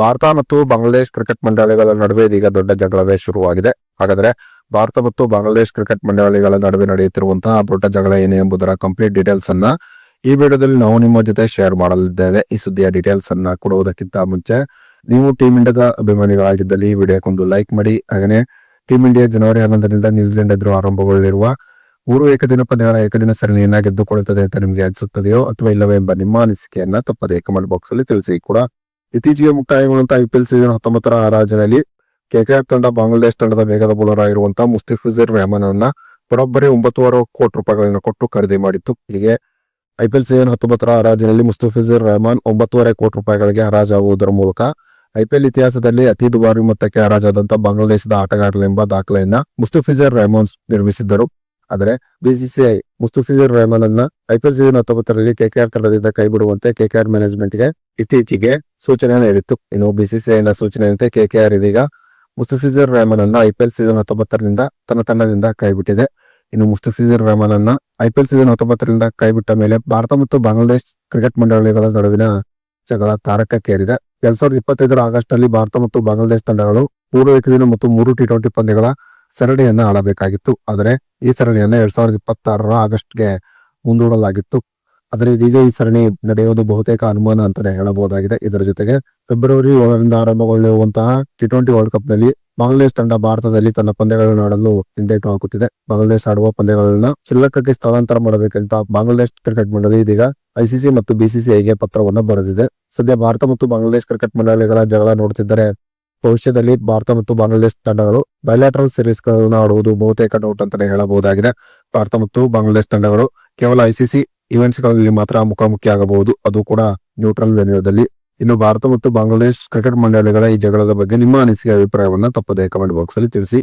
ಭಾರತ ಮತ್ತು ಬಾಂಗ್ಲಾದೇಶ್ ಕ್ರಿಕೆಟ್ ಮಂಡಳಿಗಳ ನಡುವೆ ಇದೀಗ ದೊಡ್ಡ ಜಗಳವೇ ಶುರುವಾಗಿದೆ. ಹಾಗಾದ್ರೆ ಭಾರತ ಮತ್ತು ಬಾಂಗ್ಲಾದೇಶ್ ಕ್ರಿಕೆಟ್ ಮಂಡಳಿಗಳ ನಡುವೆ ನಡೆಯುತ್ತಿರುವಂತಹ ದೊಡ್ಡ ಜಗಳ ಏನು ಎಂಬುದರ ಕಂಪ್ಲೀಟ್ ಡೀಟೇಲ್ಸ್ ಅನ್ನ ಈ ವಿಡಿಯೋದಲ್ಲಿ ನಾವು ನಿಮ್ಮ ಜೊತೆ ಶೇರ್ ಮಾಡಲಿದ್ದೇವೆ. ಈ ಸುದ್ದಿಯ ಡೀಟೇಲ್ಸ್ ಅನ್ನ ಕೊಡುವುದಕ್ಕಿಂತ ಮುಂಚೆ ನೀವು ಟೀಮ್ ಇಂಡಿಯಾದ ಅಭಿಮಾನಿಗಳಾಗಿದ್ದಲ್ಲಿ ಈ ವಿಡಿಯೋಕ್ಕೊಂದು ಲೈಕ್ ಮಾಡಿ. ಹಾಗೆ ಟೀಮ್ ಇಂಡಿಯಾ ಜನವರಿ 11ರಿಂದ ನ್ಯೂಜಿಲೆಂಡ್ ಎದುರು ಆರಂಭಗೊಳ್ಳಲಿರುವ 3 ಏಕದಿನ ಪಂದ್ಯಗಳ ಏಕದಿನ ಸರಣಿಯನ್ನ ಗೆದ್ದುಕೊಳ್ಳುತ್ತದೆ ಅಂತ ನಿಮಗೆ ಅನಿಸುತ್ತದೆಯೋ ಅಥವಾ ಇಲ್ಲವೇ ಎಂಬ ನಿಮ್ಮ ಅನಿಸಿಕೆಯನ್ನ ತಪ್ಪದೆ ಕಮೆಂಟ್ ಬಾಕ್ಸ್ ಅಲ್ಲಿ ತಿಳಿಸಿ. ಕೂಡ ಇತ್ತೀಚೆಗೆ ಮುಕ್ತಾಯಗೊಂಡಂತಹ IPL ಸೀಸನ್ 19ರ ಹರಾಜಿನಲ್ಲಿ KKR ತಂಡ ಬಾಂಗ್ಲಾದೇಶ್ ತಂಡದ ವೇಗದ ಬೌಲರ್ ಆಗಿರುವಂತಹ ಮುಸ್ತಫಿಜುರ್ ರೆಹಮಾನ್ ಅನ್ನ ಬರೋಬ್ಬರಿ 9.5 ಕೋಟಿ ರೂಪಾಯಿಗಳನ್ನು ಕೊಟ್ಟು ಖರೀದಿ ಮಾಡಿತ್ತು. ಹೀಗೆ IPL ಸೀಸನ್ 19ರ ಹರಾಜಿನಲ್ಲಿ ಮುಸ್ತಫಿಜುರ್ ರೆಹಮಾನ್ 9.5 ಕೋಟಿ ರೂಪಾಯಿಗಳಿಗೆ ಹರಾಜಾಗುವುದರ ಮೂಲಕ IPL ಇತಿಹಾಸದಲ್ಲಿ ಅತಿ ದುಬಾರಿ ಮೊತ್ತಕ್ಕೆ ಹರಾಜಾದಂತಹ ಬಾಂಗ್ಲಾದೇಶದ ಆಟಗಾರರೆಂಬ ದಾಖಲೆಯನ್ನ ಮುಸ್ತಫಿಜುರ್ ರೆಹಮಾನ್ ನಿರ್ಮಿಸಿದ್ದರು. ಆದರೆ BCCI ಮುಸ್ತಫಿಜುರ್ ರೆಹಮಾನ್ ಅನ್ನ IPL ಸೀಸನ್ 19ರಲ್ಲಿ KKR ತಂಡದಿಂದ ಕೈಬಿಡುವಂತೆ KKR ಮ್ಯಾನೇಜ್ಮೆಂಟ್ ಗೆ ಇತ್ತೀಚೆಗೆ ಸೂಚನೆ ನೀಡಿತ್ತು. ಇನ್ನು BCCI ನ ಸೂಚನೆಯಂತೆ KKR ಇದೀಗ ಮುಸ್ತಫಿಜುರ್ ರೆಹಮಾನ್ ಅನ್ನ IPL ಸೀಸನ್ 19ರಿಂದ ತನ್ನ ತಂಡದಿಂದ ಕೈಬಿಟ್ಟಿದೆ. ಇನ್ನು ಮುಸ್ತಫಿಜುರ್ ರೆಹಮಾನ್ ಅನ್ನ IPL ಸೀಸನ್ 19ರಿಂದ ಕೈಬಿಟ್ಟ ಮೇಲೆ ಭಾರತ ಮತ್ತು ಬಾಂಗ್ಲಾದೇಶ್ ಕ್ರಿಕೆಟ್ ಮಂಡಳಿಗಳ ನಡುವಿನ ಜಗಳ ತಾರಕಕ್ಕೇರಿದೆ. 2025ರ ಆಗಸ್ಟ್ ನಲ್ಲಿ ಭಾರತ ಮತ್ತು ಬಾಂಗ್ಲಾದೇಶ್ ತಂಡಗಳು 3 ಏಕದಿನ ಮತ್ತು 3 T20 ಪಂದ್ಯಗಳ ಸರಣಿಯನ್ನ ಆಡಬೇಕಾಗಿತ್ತು. ಆದರೆ ಈ ಸರಣಿಯನ್ನ 2026ರ ಆಗಸ್ಟ್ಗೆ ಮುಂದೂಡಲಾಗಿತ್ತು. ಆದರೆ ಇದೀಗ ಈ ಸರಣಿ ನಡೆಯುವುದು ಬಹುತೇಕ ಅನುಮಾನ ಅಂತಾನೆ ಹೇಳಬಹುದಾಗಿದೆ. ಇದರ ಜೊತೆಗೆ ಫೆಬ್ರವರಿ 7ರಿಂದ ಆರಂಭಗೊಳ್ಳುವಂತಹ T20 ವರ್ಲ್ಡ್ ಕಪ್ ನಲ್ಲಿ ಬಾಂಗ್ಲಾದೇಶ್ ತಂಡ ಭಾರತದಲ್ಲಿ ತನ್ನ ಪಂದ್ಯಗಳನ್ನು ಆಡಲು ಹಿಂದೇಟು ಹಾಕುತ್ತಿದೆ. ಬಾಂಗ್ಲಾದೇಶ್ ಆಡುವ ಪಂದ್ಯಗಳನ್ನ ಶ್ರೀಲಂಕಾಕ್ಕೆ ಸ್ಥಳಾಂತರ ಮಾಡಬೇಕಂತ ಬಾಂಗ್ಲಾದೇಶ್ ಕ್ರಿಕೆಟ್ ಮಂಡಳಿ ಇದೀಗ ICC ಮತ್ತು BCCIಗೆ ಪತ್ರವನ್ನು ಬರೆದಿದೆ. ಸದ್ಯ ಭಾರತ ಮತ್ತು ಬಾಂಗ್ಲಾದೇಶ್ ಕ್ರಿಕೆಟ್ ಮಂಡಳಿಗಳ ಜಗಳ ನೋಡುತ್ತಿದ್ದರೆ ಭವಿಷ್ಯದಲ್ಲಿ ಭಾರತ ಮತ್ತು ಬಾಂಗ್ಲಾದೇಶ್ ತಂಡಗಳು ಬೈಲ್ಯಾಟರಲ್ ಸೀರೀಸ್ ಗಳನ್ನು ಆಡುವುದು ಬಹುತೇಕ ಡೌಟ್ ಅಂತಾನೆ ಹೇಳಬಹುದಾಗಿದೆ. ಭಾರತ ಮತ್ತು ಬಾಂಗ್ಲಾದೇಶ್ ತಂಡಗಳು ಕೇವಲ ICC ಇವೆಂಟ್ಸ್ ಗಳಲ್ಲಿ ಮಾತ್ರ ಮುಖಾಮುಖಿ ಆಗಬಹುದು, ಅದು ಕೂಡ ನ್ಯೂಟ್ರಲ್ ವೆನ್ಯೂದಲ್ಲಿ. ಇನ್ನು ಭಾರತ ಮತ್ತು ಬಾಂಗ್ಲಾದೇಶ್ ಕ್ರಿಕೆಟ್ ಮಂಡಳಿಗಳ ಈ ಜಗಳದ ಬಗ್ಗೆ ನಿಮ್ಮ ಅನಿಸಿಕೆ ಅಭಿಪ್ರಾಯವನ್ನ ತಪ್ಪದೆ ಕಮೆಂಟ್ ಬಾಕ್ಸ್ ಅಲ್ಲಿ ತಿಳಿಸಿ.